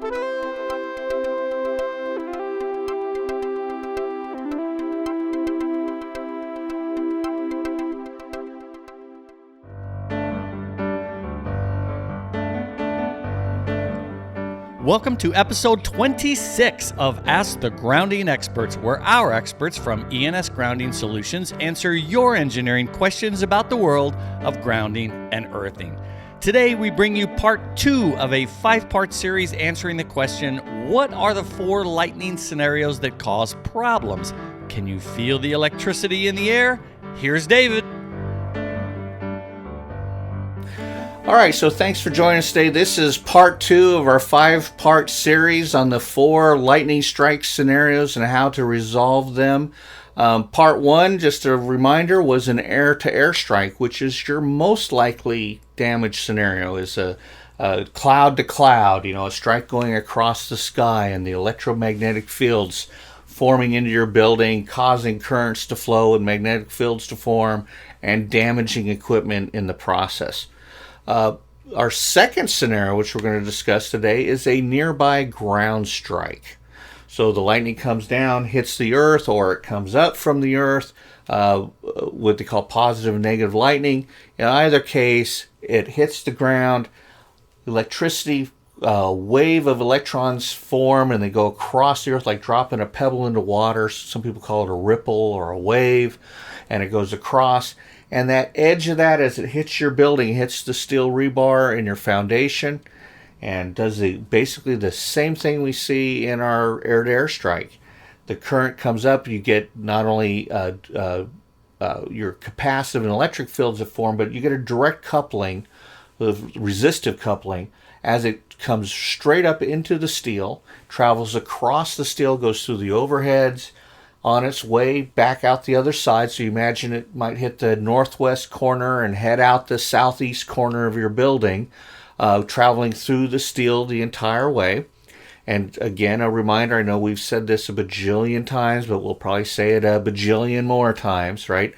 Welcome to episode 26 of Ask the Grounding Experts, where our experts from ENS Grounding Solutions answer your engineering questions about the world of grounding and earthing. Today, we bring you part 2 of a 5-part series answering the question, what are the 4 lightning scenarios that cause problems? Can you feel the electricity in the air? Here's David. All right, so thanks for joining us today. This is part 2 of our 5-part series on the 4 lightning strike scenarios and how to resolve them. Part 1, just a reminder, was an air-to-air strike, which is your most likely damage scenario, is a cloud to cloud, a strike going across the sky and the electromagnetic fields forming into your building, causing currents to flow and magnetic fields to form and damaging equipment in the process. Our second scenario, which we're going to discuss today, is a nearby ground strike. So the lightning comes down, hits the earth, or it comes up from the earth, what they call positive and negative lightning. In either case, it hits the ground, electricity, wave of electrons form, and they go across the earth like dropping a pebble into water. Some people call it a ripple or a wave, and it goes across. And that edge of that, as it hits your building, hits the steel rebar in your foundation and does basically the same thing we see in our air-to-air strike. The current comes up, you get not only your capacitive and electric fields that form, but you get a direct coupling, resistive coupling, as it comes straight up into the steel, travels across the steel, goes through the overheads, on its way back out the other side. So you imagine it might hit the northwest corner and head out the southeast corner of your building, traveling through the steel the entire way. And again, a reminder, I know we've said this a bajillion times, but we'll probably say it a bajillion more times, right?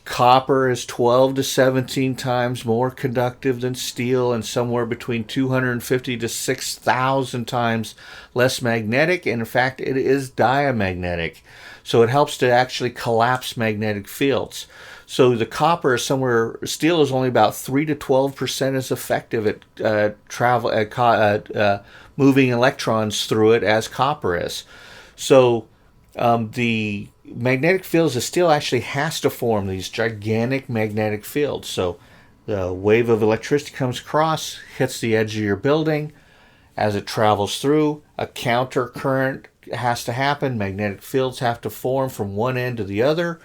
Copper is 12 to 17 times more conductive than steel and somewhere between 250 to 6,000 times less magnetic. And in fact, it is diamagnetic. So it helps to actually collapse magnetic fields. So the copper is somewhere, steel is only about 3 to 12% as effective at moving electrons through it as copper is. So the magnetic fields, the steel actually has to form these gigantic magnetic fields. So the wave of electricity comes across, hits the edge of your building. As it travels through, a counter current has to happen. Magnetic fields have to form from one end to the other.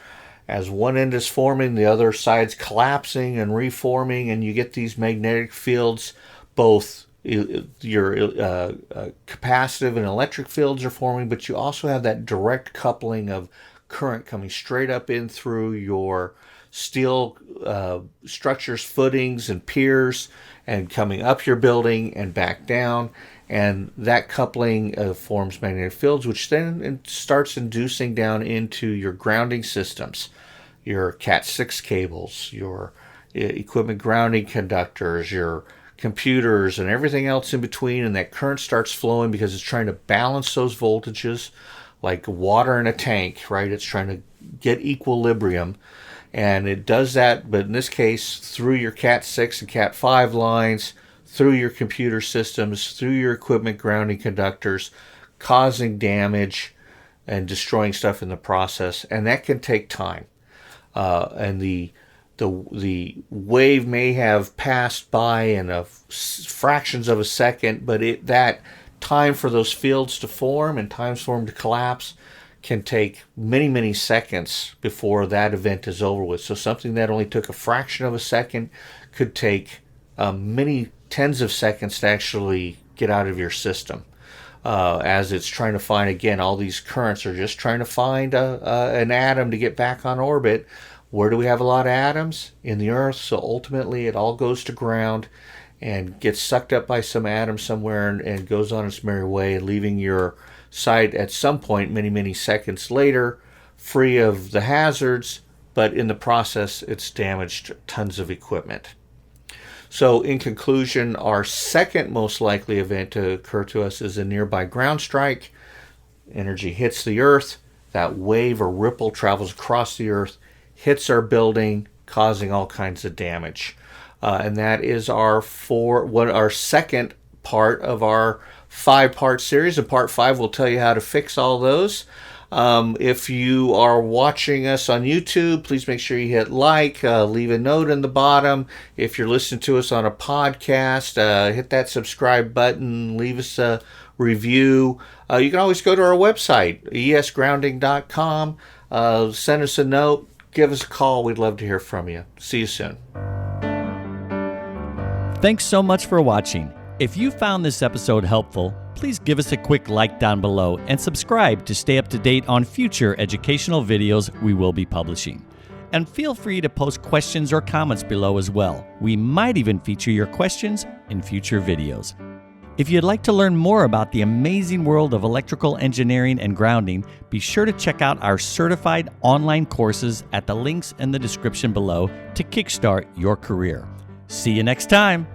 As one end is forming, the other side's collapsing and reforming, and you get these magnetic fields. Both your capacitive and electric fields are forming, but you also have that direct coupling of current coming straight up in through your steel structures, footings, and piers, and coming up your building and back down. And that coupling forms magnetic fields, which then starts inducing down into your grounding systems, your Cat 6 cables, your equipment grounding conductors, your computers, and everything else in between. And that current starts flowing because it's trying to balance those voltages like water in a tank, right? It's trying to get equilibrium. And it does that, but in this case, through your Cat 6 and Cat 5 lines, through your computer systems, through your equipment grounding conductors, causing damage and destroying stuff in the process. And that can take time. And the wave may have passed by in fractions of a second, but that time for those fields to form and times for them to collapse can take many, many seconds before that event is over with. So something that only took a fraction of a second could take many tens of seconds to actually get out of your system. As it's trying to find, again, all these currents are just trying to find an atom to get back on orbit. Where do we have a lot of atoms? In the Earth. So ultimately it all goes to ground and gets sucked up by some atom somewhere and goes on its merry way, leaving your site at some point many, many seconds later free of the hazards, but in the process it's damaged tons of equipment. So in conclusion, our second most likely event to occur to us is a nearby ground strike. Energy hits the earth. That wave or ripple travels across the earth, hits our building, causing all kinds of damage. And that is our second part of our 5-part series. And part 5 will tell you how to fix all those. If you are watching us on YouTube, please make sure you hit like, leave a note in the bottom. If you're listening to us on a podcast, hit that subscribe button, leave us a review. You can always go to our website, esgrounding.com, send us a note, give us a call. We'd love to hear from you. See you soon. Thanks so much for watching. If you found this episode helpful, please give us a quick like down below and subscribe to stay up to date on future educational videos we will be publishing. And feel free to post questions or comments below as well. We might even feature your questions in future videos. If you'd like to learn more about the amazing world of electrical engineering and grounding, be sure to check out our certified online courses at the links in the description below to kickstart your career. See you next time.